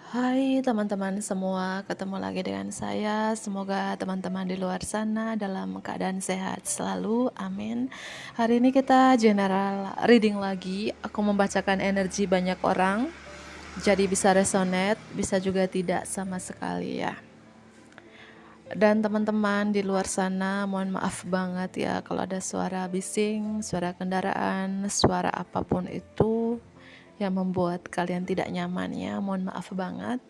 Hai teman-teman semua, ketemu lagi dengan saya. Semoga teman-teman di luar sana dalam keadaan sehat selalu, amin. Hari ini kita general reading lagi. Aku membacakan energi banyak orang, jadi bisa resonate, bisa juga tidak sama sekali ya. Dan teman-teman di luar sana, mohon maaf banget ya kalau ada suara bising, suara kendaraan, suara apapun itu yang membuat kalian tidak nyaman ya, mohon maaf banget.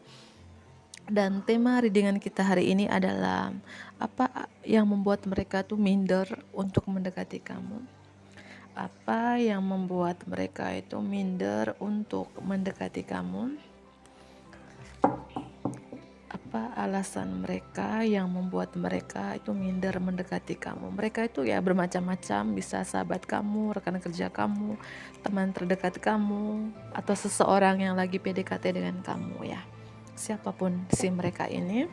Dan tema readingan kita hari ini adalah apa yang membuat mereka tuh minder untuk mendekati kamu. Apa yang membuat mereka itu minder untuk mendekati kamu? Apa alasan mereka yang membuat mereka itu minder mendekati kamu? Mereka itu ya bermacam-macam, bisa sahabat kamu, rekan kerja kamu, teman terdekat kamu, atau seseorang yang lagi PDKT dengan kamu ya. Siapapun si mereka ini.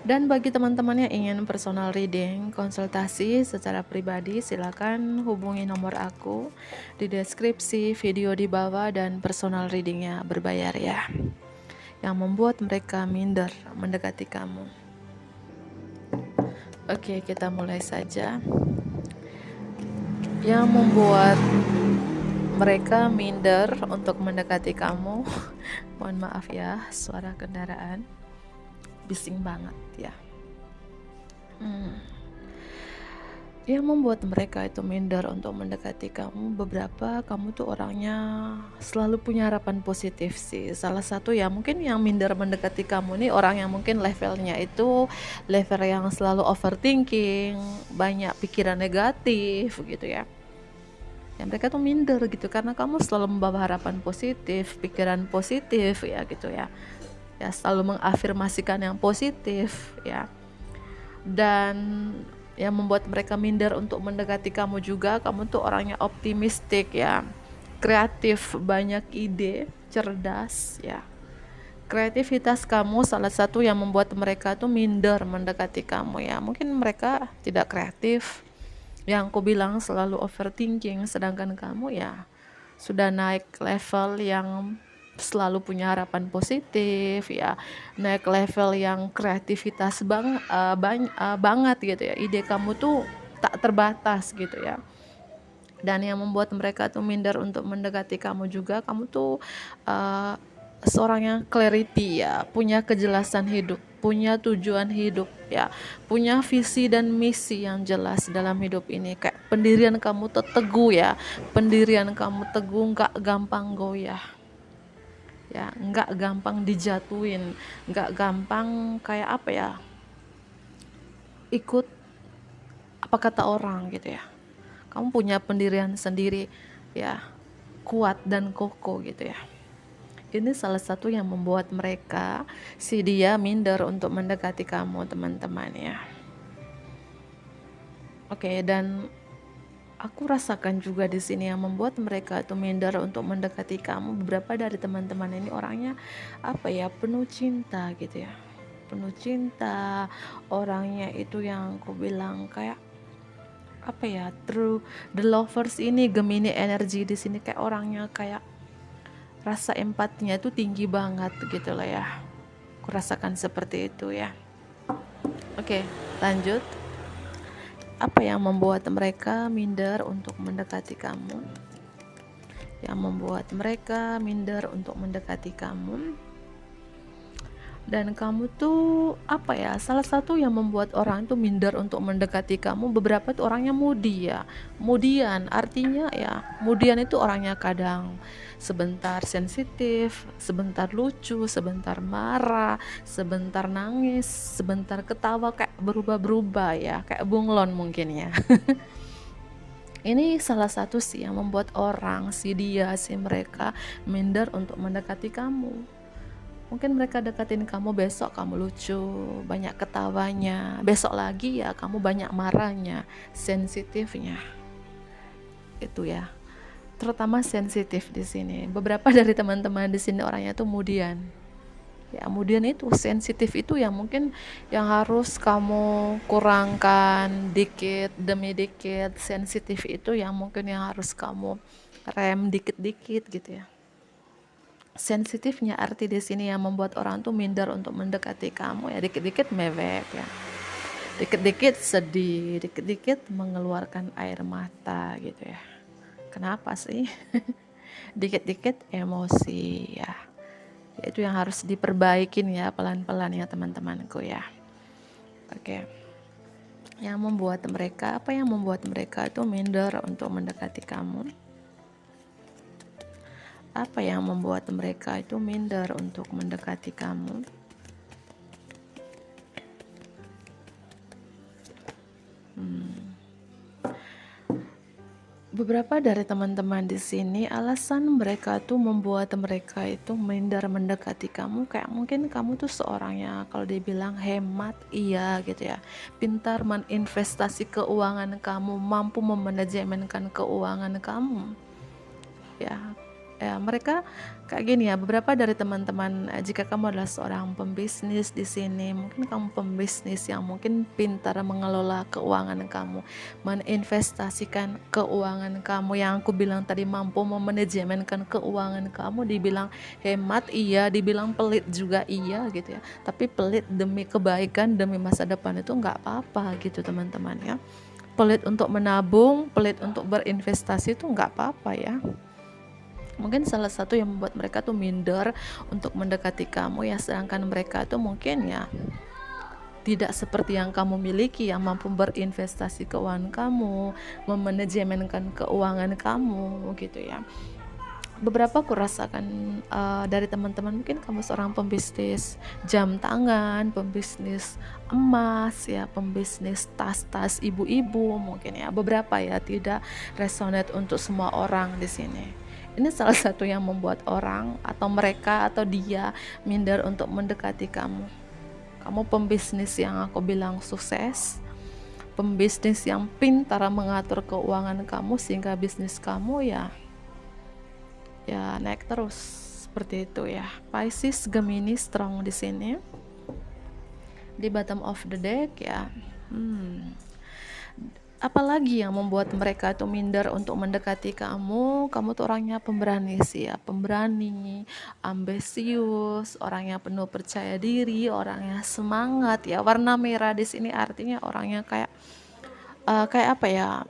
Dan bagi teman-teman yang ingin personal reading, konsultasi secara pribadi, silakan hubungi nomor aku di deskripsi video di bawah, dan personal readingnya berbayar ya. Yang membuat mereka minder mendekati kamu. Oke, kita mulai saja. Yang membuat mereka minder untuk mendekati kamu, mohon maaf ya, suara kendaraan bising banget ya. Yang membuat mereka itu minder untuk mendekati kamu, beberapa kamu tuh orangnya selalu punya harapan positif sih. Salah satu ya mungkin yang minder mendekati kamu nih orang yang mungkin levelnya itu level yang selalu overthinking, banyak pikiran negatif gitu ya. Ya mereka tuh minder gitu karena kamu selalu membawa harapan positif, pikiran positif ya gitu ya. Ya selalu mengafirmasikan yang positif ya. Dan yang membuat mereka minder untuk mendekati kamu juga, kamu tuh orangnya optimistik ya, kreatif, banyak ide, cerdas ya. Kreativitas kamu salah satu yang membuat mereka tuh minder mendekati kamu ya. Mungkin mereka tidak kreatif, yang aku bilang selalu overthinking, sedangkan kamu ya sudah naik level yang selalu punya harapan positif ya, naik level yang kreativitas banget gitu ya, ide kamu tuh tak terbatas gitu ya. Dan yang membuat mereka tuh minder untuk mendekati kamu juga, kamu tuh uh, seorang yang clarity ya, punya kejelasan hidup, punya tujuan hidup ya, punya visi dan misi yang jelas dalam hidup ini. Kayak pendirian kamu tuh teguh ya, pendirian kamu teguh, nggak gampang goyah ya, nggak gampang dijatuhin, nggak gampang kayak apa ya, ikut apa kata orang gitu ya. Kamu punya pendirian sendiri ya, kuat dan kokoh gitu ya. Ini salah satu yang membuat mereka si dia minder untuk mendekati kamu teman-teman ya. Oke, dan aku rasakan juga di sini yang membuat mereka itu minder untuk mendekati kamu. Beberapa dari teman-teman ini orangnya apa ya, penuh cinta gitu ya, penuh cinta. Orangnya itu yang aku bilang kayak apa ya, true the lovers ini, Gemini energi di sini, kayak orangnya kayak rasa empatinya itu tinggi banget gitu lah ya. Aku rasakan seperti itu ya. Oke, lanjut. Apa yang membuat mereka minder untuk mendekati kamu? Yang membuat mereka minder untuk mendekati kamu. Dan kamu tuh apa ya, salah satu yang membuat orang itu minder untuk mendekati kamu, beberapa tuh orangnya moody ya. Kemudian artinya ya, kemudian itu orangnya kadang sebentar sensitif, sebentar lucu, sebentar marah, sebentar nangis, sebentar ketawa, kayak berubah-berubah ya, kayak bunglon mungkin ya. Ini salah satu sih yang membuat orang si dia si mereka minder untuk mendekati kamu. Mungkin mereka deketin kamu, besok kamu lucu, banyak ketawanya, besok lagi ya kamu banyak marahnya, sensitifnya. Itu ya. Terutama sensitif di sini. Beberapa dari teman-teman di sini orangnya tuh kemudian. Ya, kemudian itu sensitif itu yang mungkin yang harus kamu kurangkan dikit demi dikit. Sensitif itu yang mungkin yang harus kamu rem dikit-dikit gitu ya. Sensitifnya arti di sini yang membuat orang tuh minder untuk mendekati kamu ya, dikit-dikit mewek ya, dikit-dikit sedih, dikit-dikit mengeluarkan air mata gitu ya. Kenapa sih? Dikit-dikit emosi ya. Itu yang harus diperbaikin ya pelan-pelan ya teman-temanku ya. Oke. Yang membuat mereka, apa yang membuat mereka itu minder untuk mendekati kamu? Apa yang membuat mereka itu minder untuk mendekati kamu? Beberapa dari teman-teman di sini alasan mereka tuh membuat mereka itu minder mendekati kamu, kayak mungkin kamu tuh seorangnya kalau dibilang hemat iya gitu ya, pintar meninvestasi keuangan kamu, mampu memanajemenkan keuangan kamu ya. Mereka kayak gini ya, beberapa dari teman-teman, jika kamu adalah seorang pembisnis di sini, mungkin kamu pembisnis yang mungkin pintar mengelola keuangan kamu, meninvestasikan keuangan kamu, yang aku bilang tadi mampu memanajemenkan keuangan kamu, dibilang hemat iya, dibilang pelit juga iya gitu ya, tapi pelit demi kebaikan, demi masa depan itu nggak apa-apa gitu teman-teman ya. Pelit untuk menabung, pelit untuk berinvestasi itu nggak apa-apa ya. Mungkin salah satu yang membuat mereka tuh minder untuk mendekati kamu ya, sedangkan mereka tuh mungkin ya tidak seperti yang kamu miliki, yang mampu berinvestasi keuangan kamu, memanajemenkan keuangan kamu gitu ya. Beberapa aku rasakan dari teman-teman, mungkin kamu seorang pembisnis jam tangan, pembisnis emas ya, pembisnis tas-tas ibu-ibu mungkin ya. Beberapa ya, tidak resonate untuk semua orang di sini. Ini salah satu yang membuat orang atau mereka atau dia minder untuk mendekati kamu. Kamu pembisnis yang aku bilang sukses, pembisnis yang pintar mengatur keuangan kamu sehingga bisnis kamu ya naik terus seperti itu ya. Pisces, Gemini strong di sini. Di bottom of the deck ya. Apalagi yang membuat mereka itu minder untuk mendekati kamu? Kamu tuh orangnya pemberani sih ya, pemberani, ambisius, orangnya penuh percaya diri, orangnya semangat ya. Warna merah di sini artinya orangnya kayak apa ya?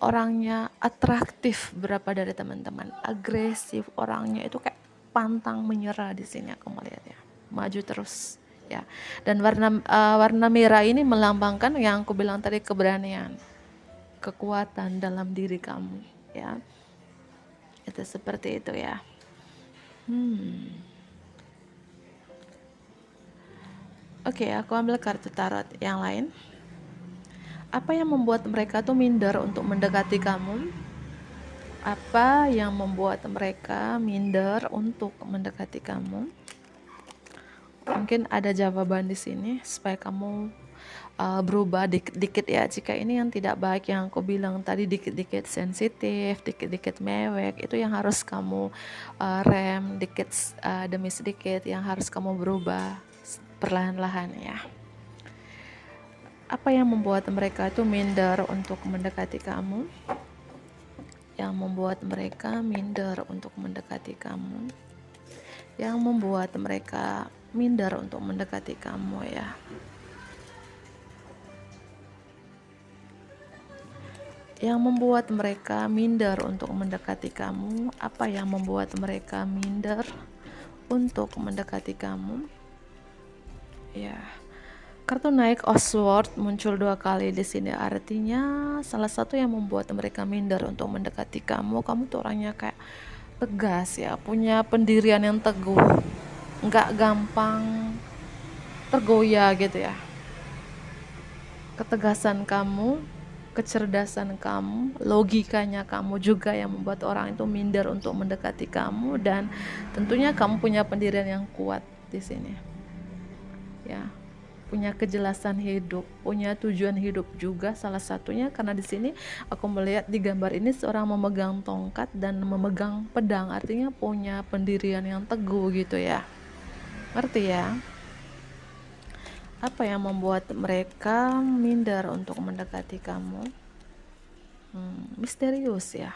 Orangnya atraktif, berapa dari teman-teman, agresif, orangnya itu kayak pantang menyerah di sini aku melihat ya, maju terus ya. Dan warna merah ini melambangkan yang aku bilang tadi, keberanian, kekuatan dalam diri kamu ya. Itu seperti itu ya. Oke, aku ambil kartu tarot yang lain. Apa yang membuat mereka tuh minder untuk mendekati kamu? Apa yang membuat mereka minder untuk mendekati kamu? Mungkin ada jawaban di sini supaya kamu berubah dikit-dikit ya. Jika ini yang tidak baik yang aku bilang tadi, dikit-dikit sensitif, dikit-dikit mewek, itu yang harus kamu rem dikit demi sedikit, yang harus kamu berubah perlahan-lahan ya. Apa yang membuat mereka itu minder untuk mendekati kamu? Yang membuat mereka minder untuk mendekati kamu? Yang membuat mereka minder untuk mendekati kamu ya. Yang membuat mereka minder untuk mendekati kamu? Apa yang membuat mereka minder untuk mendekati kamu? Ya. Kartu naik Oswald muncul 2 kali di sini, artinya salah satu yang membuat mereka minder untuk mendekati kamu. Kamu tuh orangnya kayak tegas ya, punya pendirian yang teguh, nggak gampang tergoyah gitu ya. Ketegasan kamu, kecerdasan kamu, logikanya kamu juga yang membuat orang itu minder untuk mendekati kamu. Dan tentunya kamu punya pendirian yang kuat di sini ya, punya kejelasan hidup, punya tujuan hidup juga salah satunya, karena di sini aku melihat di gambar ini seorang memegang tongkat dan memegang pedang, artinya punya pendirian yang teguh gitu ya. Ngerti ya? Apa yang membuat mereka minder untuk mendekati kamu? Misterius ya.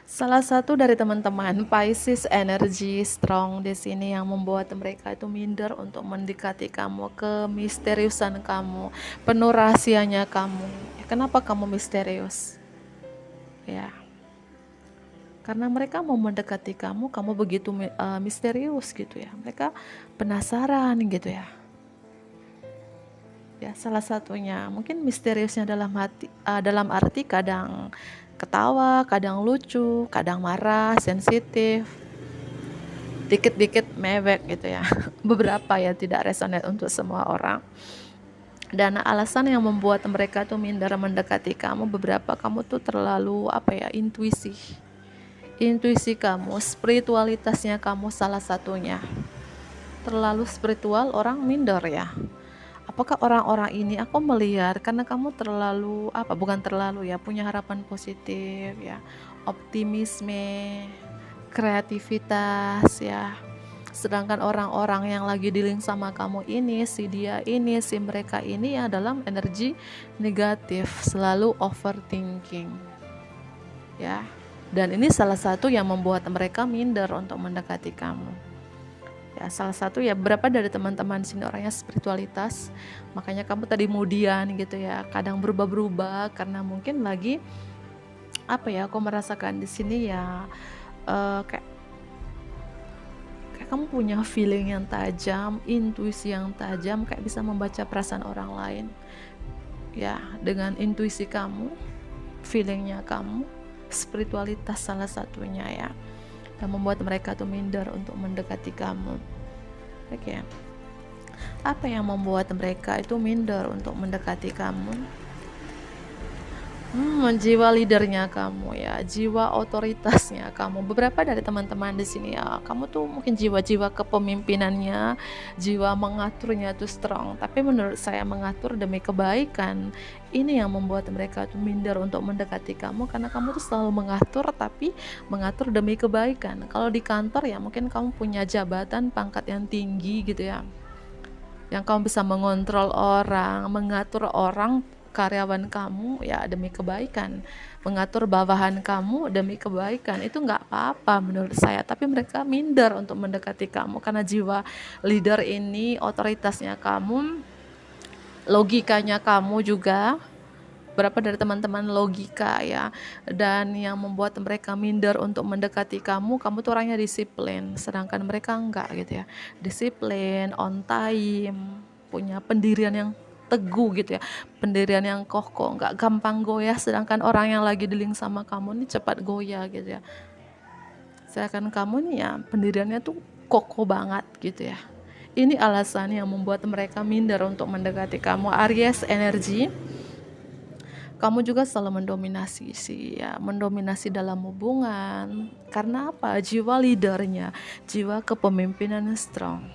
Salah satu dari teman-teman Pisces energy strong di sini yang membuat mereka itu minder untuk mendekati kamu, kemisteriusan kamu, penuh rahasianya kamu. Kenapa kamu misterius? Ya, karena mereka mau mendekati kamu, kamu begitu misterius gitu ya. Mereka penasaran gitu ya. Ya, salah satunya mungkin misteriusnya dalam arti kadang ketawa, kadang lucu, kadang marah, sensitif, dikit-dikit mewek gitu ya. Beberapa ya tidak resonate untuk semua orang. Dan alasan yang membuat mereka tuh minder mendekati kamu, beberapa kamu tuh terlalu intuisi. Intuisi kamu, spiritualitasnya kamu salah satunya. Terlalu spiritual, orang minder ya. Apakah orang-orang ini aku melihat karena kamu terlalu bukan terlalu ya, punya harapan positif ya, optimisme, kreativitas ya. Sedangkan orang-orang yang lagi dealing sama kamu ini, si dia ini, si mereka ini ya dalam energi negatif, selalu overthinking. Ya. Dan ini salah satu yang membuat mereka minder untuk mendekati kamu. Ya, salah satu ya berapa dari teman-teman sini orangnya spiritualitas, makanya kamu tadi kemudian gitu ya, kadang berubah-berubah karena mungkin lagi aku merasakan di sini ya kayak kamu punya feeling yang tajam, intuisi yang tajam, kayak bisa membaca perasaan orang lain. Ya, dengan intuisi kamu, feelingnya kamu, spiritualitas salah satunya ya, yang membuat mereka tuh minder untuk mendekati kamu. Oke. Apa yang membuat mereka itu minder untuk mendekati kamu? Jiwa leadernya kamu ya, jiwa otoritasnya kamu. Beberapa dari teman-teman di sini ya, kamu tuh mungkin jiwa-jiwa kepemimpinannya, jiwa mengaturnya tuh strong. Tapi menurut saya mengatur demi kebaikan. Ini yang membuat mereka tuh minder untuk mendekati kamu karena kamu tuh selalu mengatur, tapi mengatur demi kebaikan. Kalau di kantor ya mungkin kamu punya jabatan pangkat yang tinggi gitu ya, yang kamu bisa mengontrol orang, mengatur orang, karyawan kamu ya demi kebaikan, mengatur bawahan kamu demi kebaikan, itu nggak apa-apa menurut saya. Tapi mereka minder untuk mendekati kamu karena jiwa leader ini, otoritasnya kamu, logikanya kamu juga. Berapa dari teman-teman logika ya, dan yang membuat mereka minder untuk mendekati kamu tuh orangnya disiplin, sedangkan mereka enggak gitu ya. Disiplin, on time, punya pendirian yang teguh gitu ya, pendirian yang kokoh, enggak gampang goyah, sedangkan orang yang lagi dealing sama kamu nih cepat goyah gitu ya. Sedangkan kamu nih ya pendiriannya tuh kokoh banget gitu ya. Ini alasan yang membuat mereka minder untuk mendekati kamu. Aries energi, kamu juga selalu mendominasi mendominasi dalam hubungan. Karena apa? Jiwa leadernya, jiwa kepemimpinan strong.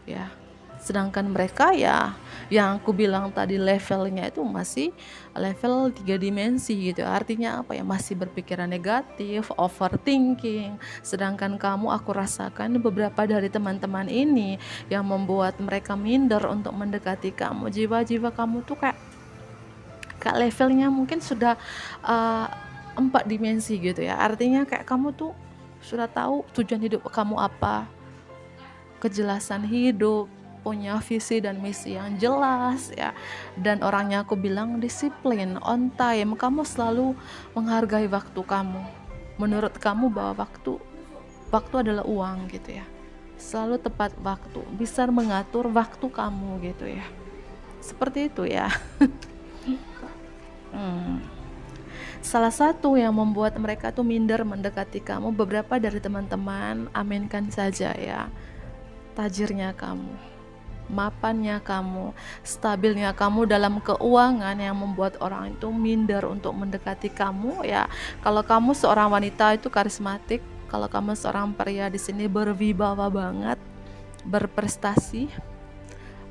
Ya. Sedangkan mereka ya, yang aku bilang tadi levelnya itu masih level 3 dimensi gitu. Artinya apa ya? Masih berpikiran negatif, overthinking. Sedangkan kamu, aku rasakan beberapa dari teman-teman ini yang membuat mereka minder untuk mendekati kamu. Jiwa-jiwa kamu tuh kayak levelnya mungkin sudah 4 dimensi gitu ya. Artinya kayak kamu tuh sudah tahu tujuan hidup kamu apa, kejelasan hidup, punya visi dan misi yang jelas ya. Dan orangnya aku bilang disiplin, on time, kamu selalu menghargai waktu kamu. Menurut kamu bahwa waktu adalah uang gitu ya. Selalu tepat waktu, bisa mengatur waktu kamu gitu ya. Seperti itu ya. Salah satu yang membuat mereka tuh minder mendekati kamu, beberapa dari teman-teman aminkan saja ya, tajirnya kamu, mapannya kamu, stabilnya kamu dalam keuangan yang membuat orang itu minder untuk mendekati kamu ya. Kalau kamu seorang wanita itu karismatik, kalau kamu seorang pria di sini berwibawa banget, berprestasi,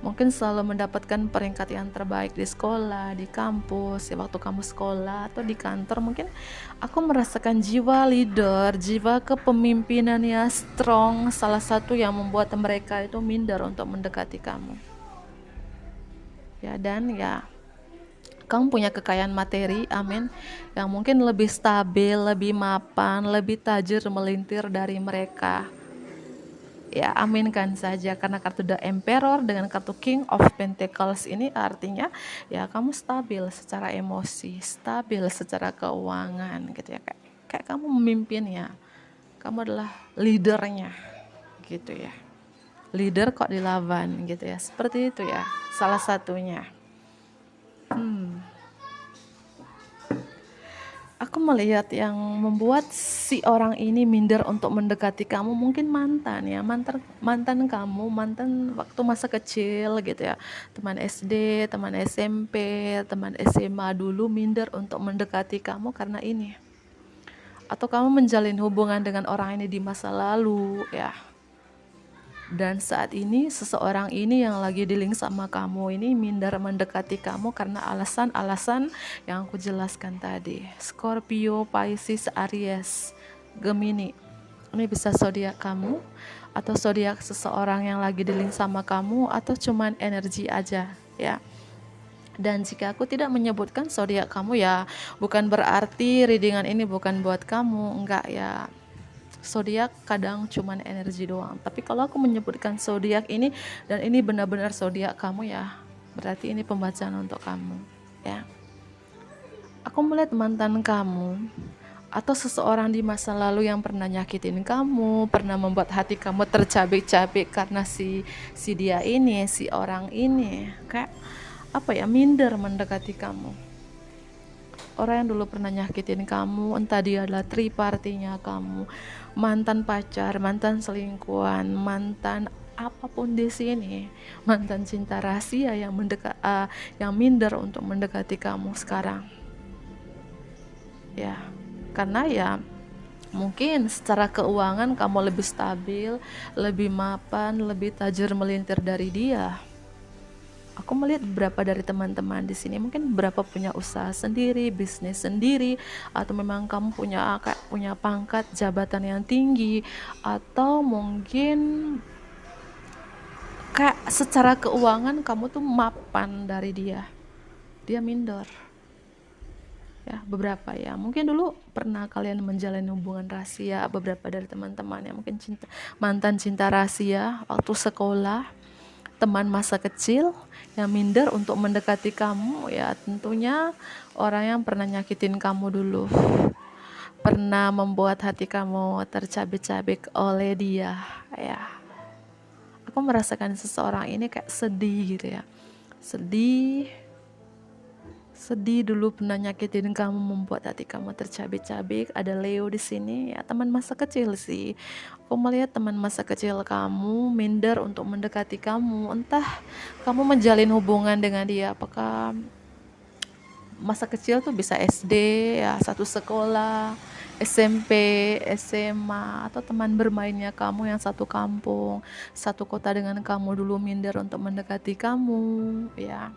mungkin selalu mendapatkan peringkat yang terbaik di sekolah, di kampus, ya waktu kamu sekolah atau di kantor. Mungkin aku merasakan jiwa leader, jiwa kepemimpinannya strong, salah satu yang membuat mereka itu minder untuk mendekati kamu. Ya, dan ya Kamu punya kekayaan materi, amin, yang mungkin lebih stabil, lebih mapan, lebih tajir melintir dari mereka. Ya, aminkan saja karena kartu The Emperor dengan kartu King of Pentacles ini artinya ya kamu stabil secara emosi, stabil secara keuangan gitu ya. Kayak kamu memimpin ya. Kamu adalah leadernya gitu ya. Leader kok dilawan gitu ya. Seperti itu ya. Salah satunya. Aku melihat yang membuat si orang ini minder untuk mendekati kamu mungkin mantan ya, mantan kamu, mantan waktu masa kecil gitu ya, teman SD, teman SMP, teman SMA dulu minder untuk mendekati kamu karena ini, atau kamu menjalin hubungan dengan orang ini di masa lalu ya. Dan saat ini seseorang ini yang lagi dealing sama kamu ini minder mendekati kamu karena alasan-alasan yang aku jelaskan tadi. Scorpio, Pisces, Aries, Gemini. Ini bisa zodiak kamu atau zodiak seseorang yang lagi dealing sama kamu atau cuman energi aja ya. Dan jika aku tidak menyebutkan zodiak kamu ya bukan berarti readingan ini bukan buat kamu, enggak ya. Zodiak kadang cuman energi doang. Tapi kalau aku menyebutkan zodiak ini dan ini benar-benar zodiak kamu ya, berarti ini pembacaan untuk kamu ya. Aku melihat mantan kamu atau seseorang di masa lalu yang pernah nyakitin kamu, pernah membuat hati kamu tercabik-cabik karena si dia ini, si orang ini kayak apa ya, minder mendekati kamu. Orang yang dulu pernah nyakitin kamu, entah dia adalah tripartinya kamu, mantan pacar, mantan selingkuhan, mantan apapun di sini, mantan cinta rahasia yang yang minder untuk mendekati kamu sekarang. Ya, karena ya mungkin secara keuangan kamu lebih stabil, lebih mapan, lebih tajir melintir dari dia. Aku melihat beberapa dari teman-teman di sini mungkin beberapa punya usaha sendiri, bisnis sendiri, atau memang kamu punya pangkat jabatan yang tinggi, atau mungkin kayak secara keuangan kamu tuh mapan dari dia. Dia minder. Ya, beberapa ya. Mungkin dulu pernah kalian menjalin hubungan rahasia, beberapa dari teman-teman ya mungkin mantan cinta rahasia waktu sekolah, teman masa kecil yang minder untuk mendekati kamu ya, tentunya orang yang pernah nyakitin kamu dulu, pernah membuat hati kamu tercabik-cabik oleh dia ya. Aku merasakan seseorang ini kayak sedih gitu ya, sedih dulu pernah nyakitin kamu, membuat hati kamu tercabik-cabik. Ada Leo di sini ya, teman masa kecil sih. Aku melihat teman masa kecil kamu minder untuk mendekati kamu. Entah kamu menjalin hubungan dengan dia, apakah masa kecil tuh bisa SD ya, satu sekolah, SMP, SMA, atau teman bermainnya kamu yang satu kampung, satu kota dengan kamu dulu minder untuk mendekati kamu ya.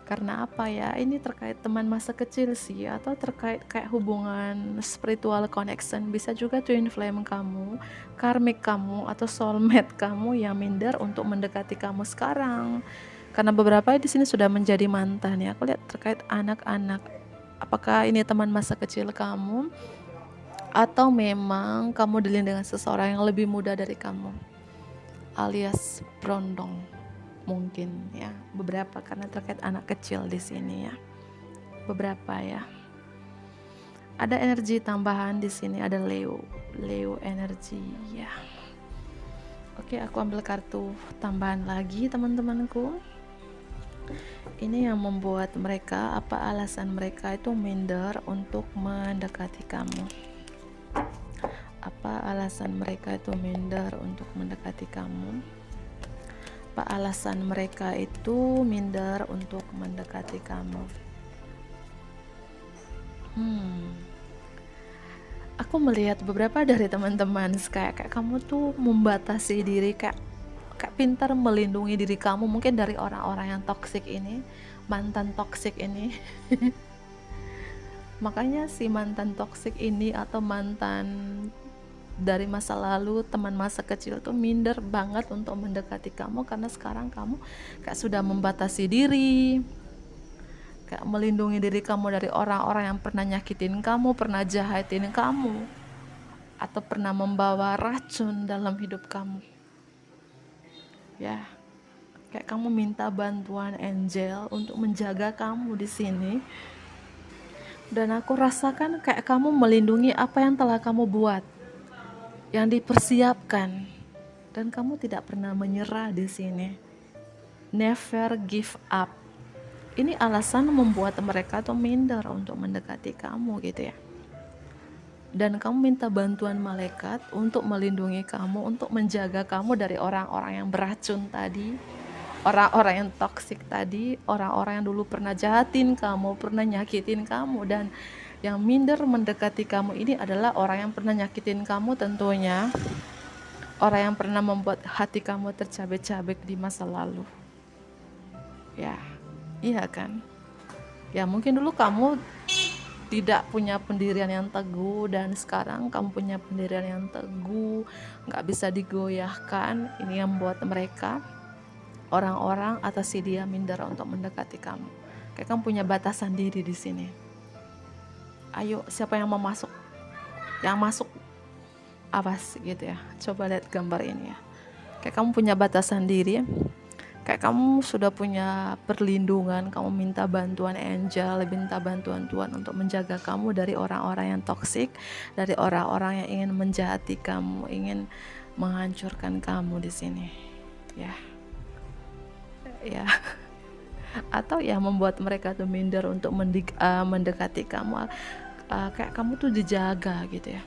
Karena apa ya, ini terkait teman masa kecil sih, atau terkait kayak hubungan spiritual connection, bisa juga twin flame kamu, karmic kamu, atau soulmate kamu yang minder untuk mendekati kamu sekarang. Karena beberapa di sini sudah menjadi mantan ya. Aku lihat terkait anak-anak, apakah ini teman masa kecil kamu atau memang kamu dealing dengan seseorang yang lebih muda dari kamu, alias brondong mungkin ya. Beberapa karena terkait anak kecil di sini ya, beberapa ya. Ada energi tambahan di sini, ada Leo energi ya. Oke, aku ambil kartu tambahan lagi teman-temanku. Ini yang membuat mereka, apa alasan mereka itu minder untuk mendekati kamu. Apa alasan mereka itu minder untuk mendekati kamu? Apa alasan mereka itu minder untuk mendekati kamu? Aku melihat beberapa dari teman-teman kayak kamu tuh membatasi diri, kayak pintar melindungi diri kamu mungkin dari orang-orang yang toksik ini, mantan toksik ini. Makanya si mantan toksik ini atau mantan dari masa lalu, teman masa kecil tuh minder banget untuk mendekati kamu karena sekarang kamu kayak sudah membatasi diri, kayak melindungi diri kamu dari orang-orang yang pernah nyakitin kamu, pernah jahatin kamu, atau pernah membawa racun dalam hidup kamu. Ya, kayak kamu minta bantuan angel untuk menjaga kamu di sini. Dan aku rasakan kayak kamu melindungi apa yang telah kamu buat, yang dipersiapkan, dan kamu tidak pernah menyerah di sini. Never give up. Ini alasan membuat mereka tuh minder untuk mendekati kamu gitu ya. Dan kamu minta bantuan malaikat untuk melindungi kamu, untuk menjaga kamu dari orang-orang yang beracun tadi, orang-orang yang toksik tadi, orang-orang yang dulu pernah jahatin kamu, pernah nyakitin kamu. Dan yang minder mendekati kamu ini adalah orang yang pernah nyakitin kamu tentunya, orang yang pernah membuat hati kamu tercabik-cabik di masa lalu. Ya, iya kan? Ya mungkin dulu kamu tidak punya pendirian yang teguh, dan sekarang kamu punya pendirian yang teguh, gak bisa digoyahkan. Ini yang membuat mereka, orang-orang atas si dia, minder untuk mendekati kamu. Kayak kamu punya batasan diri di sini. Ayo, siapa yang mau masuk? Yang masuk awas gitu ya. Coba lihat gambar ini ya. Kayak kamu punya batasan diri, kayak kamu sudah punya perlindungan, kamu minta bantuan angel, minta bantuan Tuhan untuk menjaga kamu dari orang-orang yang toksik, dari orang-orang yang ingin menjahati kamu, ingin menghancurkan kamu di sini. Ya. Atau ya membuat mereka tuh minder untuk mendekati kamu. Kayak kamu tuh dijaga gitu ya.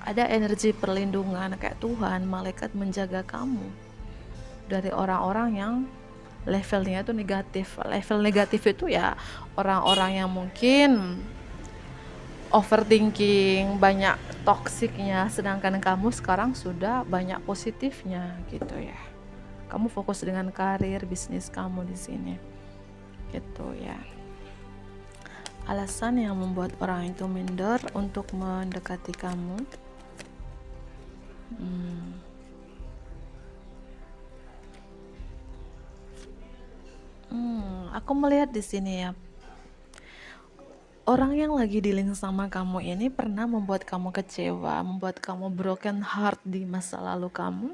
Ada energi perlindungan, kayak Tuhan, malaikat menjaga kamu dari orang-orang yang levelnya itu negatif. Level negatif itu ya orang-orang yang mungkin overthinking, banyak toksiknya, sedangkan kamu sekarang sudah banyak positifnya gitu ya. Kamu fokus dengan karir, bisnis kamu di sini gitu ya. Alasan yang membuat orang itu minder untuk mendekati kamu, aku melihat di sini ya, orang yang lagi dealing sama kamu ini pernah membuat kamu kecewa, membuat kamu broken heart di masa lalu kamu,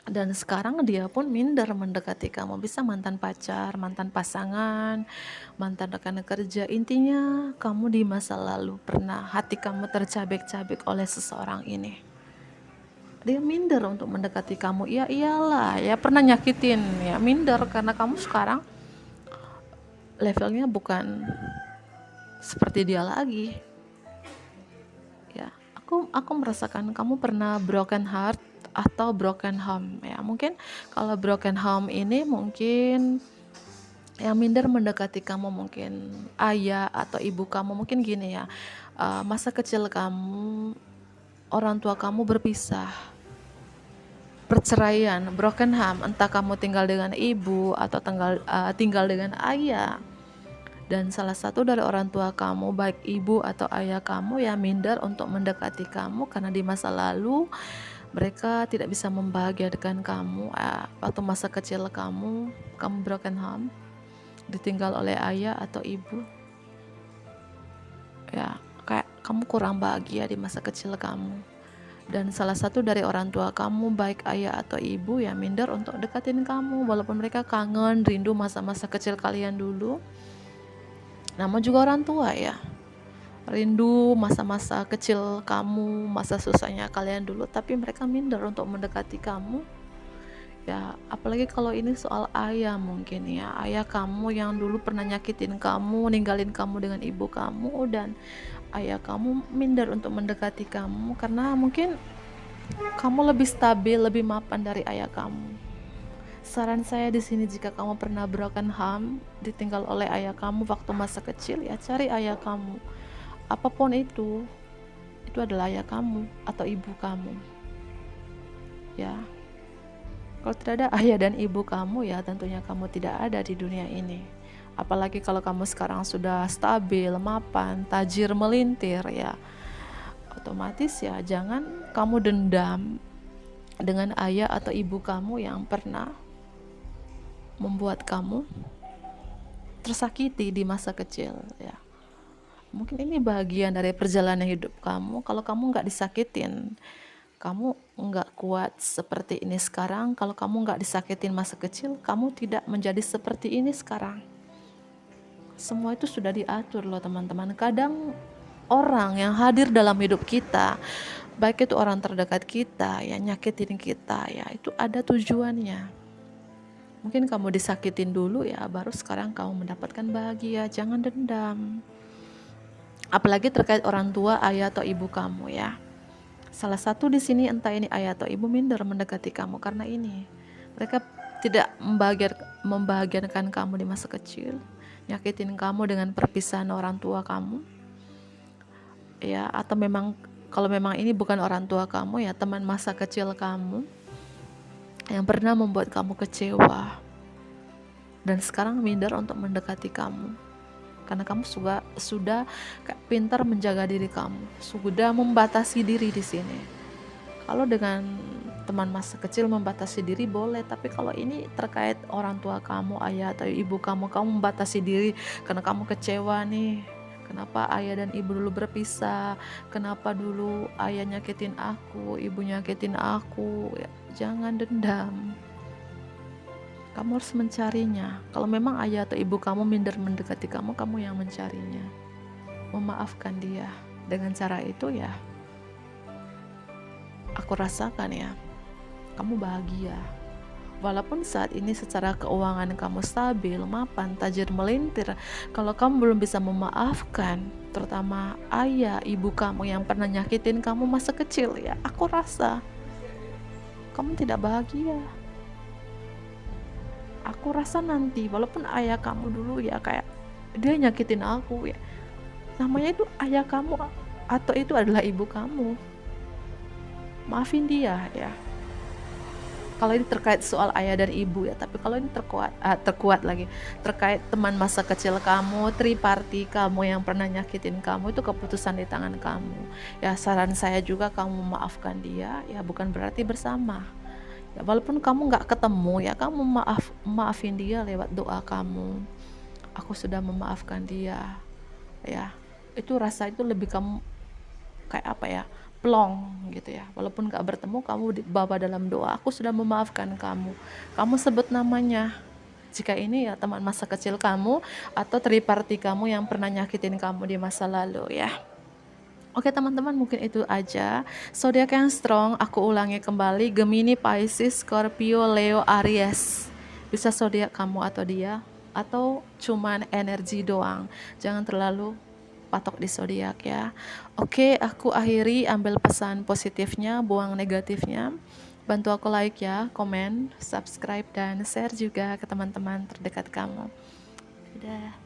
dan sekarang dia pun minder mendekati kamu. Bisa mantan pacar, mantan pasangan, mantan rekan kerja. Intinya kamu di masa lalu pernah hati kamu tercabik-cabik oleh seseorang ini. Dia minder untuk mendekati kamu. Ya iyalah, ya pernah nyakitin, ya minder karena kamu sekarang levelnya bukan seperti dia lagi. Ya, aku merasakan kamu pernah broken heart atau broken home ya. Mungkin kalau broken home ini mungkin yang minder mendekati kamu mungkin ayah atau ibu kamu. Mungkin gini ya, masa kecil kamu, orang tua kamu berpisah, perceraian, broken home, entah kamu tinggal dengan ibu atau tinggal dengan ayah, dan salah satu dari orang tua kamu, baik ibu atau ayah kamu, ya minder untuk mendekati kamu karena di masa lalu mereka tidak bisa membahagiakan kamu. Waktu masa kecil kamu broken home, ditinggal oleh ayah atau ibu, ya kayak kamu kurang bahagia di masa kecil kamu. Dan salah satu dari orang tua kamu, baik ayah atau ibu, ya minder untuk dekatin kamu walaupun mereka kangen, rindu masa-masa kecil kalian dulu. Nama juga orang tua ya, rindu masa-masa kecil kamu, masa susahnya kalian dulu, tapi mereka minder untuk mendekati kamu. Ya, apalagi kalau ini soal ayah, mungkin ya ayah kamu yang dulu pernah nyakitin kamu, ninggalin kamu dengan ibu kamu, dan ayah kamu minder untuk mendekati kamu karena mungkin kamu lebih stabil, lebih mapan dari ayah kamu. Saran saya di sini, jika kamu pernah broken home, ditinggal oleh ayah kamu waktu masa kecil, ya cari ayah kamu. Apapun itu adalah ayah kamu atau ibu kamu. Ya. Kalau tidak ada ayah dan ibu kamu, ya tentunya kamu tidak ada di dunia ini. Apalagi kalau kamu sekarang sudah stabil, mapan, tajir, melintir, ya otomatis ya jangan kamu dendam dengan ayah atau ibu kamu yang pernah membuat kamu tersakiti di masa kecil ya. Mungkin ini bagian dari perjalanan hidup kamu. Kalau kamu nggak disakitin, kamu nggak kuat seperti ini sekarang. Kalau kamu nggak disakitin masa kecil, kamu tidak menjadi seperti ini sekarang. Semua itu sudah diatur loh teman-teman. Kadang orang yang hadir dalam hidup kita, baik itu orang terdekat kita, yang nyakitin kita ya, itu ada tujuannya. Mungkin kamu disakitin dulu ya, baru sekarang kamu mendapatkan bahagia. Jangan dendam. Apalagi terkait orang tua, ayah atau ibu kamu ya. Salah satu di sini entah ini ayah atau ibu minder mendekati kamu karena ini. Mereka tidak membahagiakan kamu di masa kecil, nyakitin kamu dengan perpisahan orang tua kamu. Ya, atau kalau memang ini bukan orang tua kamu ya, teman masa kecil kamu yang pernah membuat kamu kecewa. Dan sekarang minder untuk mendekati kamu. Karena kamu sudah pintar menjaga diri kamu, sudah membatasi diri di sini. Kalau dengan teman masa kecil membatasi diri boleh, tapi kalau ini terkait orang tua kamu, ayah atau ibu kamu membatasi diri karena kamu kecewa nih. Kenapa ayah dan ibu dulu berpisah? Kenapa dulu ayah nyakitin aku, ibu nyakitin aku? Ya, jangan dendam. Kamu harus mencarinya. Kalau memang ayah atau ibu kamu minder mendekati kamu, kamu yang mencarinya. Memaafkan dia. Dengan cara itu ya, aku rasakan ya, kamu bahagia. Walaupun saat ini secara keuangan kamu stabil, mapan, tajir melintir, kalau kamu belum bisa memaafkan, terutama ayah, ibu kamu yang pernah nyakitin kamu masa kecil ya, aku rasa kamu tidak bahagia. Aku rasa nanti walaupun ayah kamu dulu ya kayak dia nyakitin aku ya, namanya itu ayah kamu atau itu adalah ibu kamu, maafin dia ya. Kalau ini terkait soal ayah dan ibu ya, tapi kalau ini terkuat lagi terkait teman masa kecil kamu, triparti kamu yang pernah nyakitin kamu, itu keputusan di tangan kamu ya. Saran saya juga kamu memaafkan dia ya, bukan berarti bersama ya, walaupun kamu nggak ketemu ya, kamu maafin dia lewat doa kamu. Aku sudah memaafkan dia ya. Itu rasa itu lebih kamu kayak apa ya, plong gitu ya. Walaupun nggak bertemu, kamu bawa dalam doa, aku sudah memaafkan kamu. Kamu sebut namanya jika ini ya teman masa kecil kamu atau triparti kamu yang pernah nyakitin kamu di masa lalu ya. Oke teman-teman, mungkin itu aja. Zodiak yang strong, aku ulangi kembali, Gemini, Pisces, Scorpio, Leo, Aries. Bisa zodiak kamu atau dia, atau cuman energi doang. Jangan terlalu patok di zodiak ya. Oke, aku akhiri, ambil pesan positifnya, buang negatifnya. Bantu aku like ya, komen, subscribe, dan share juga ke teman-teman terdekat kamu. Dadah.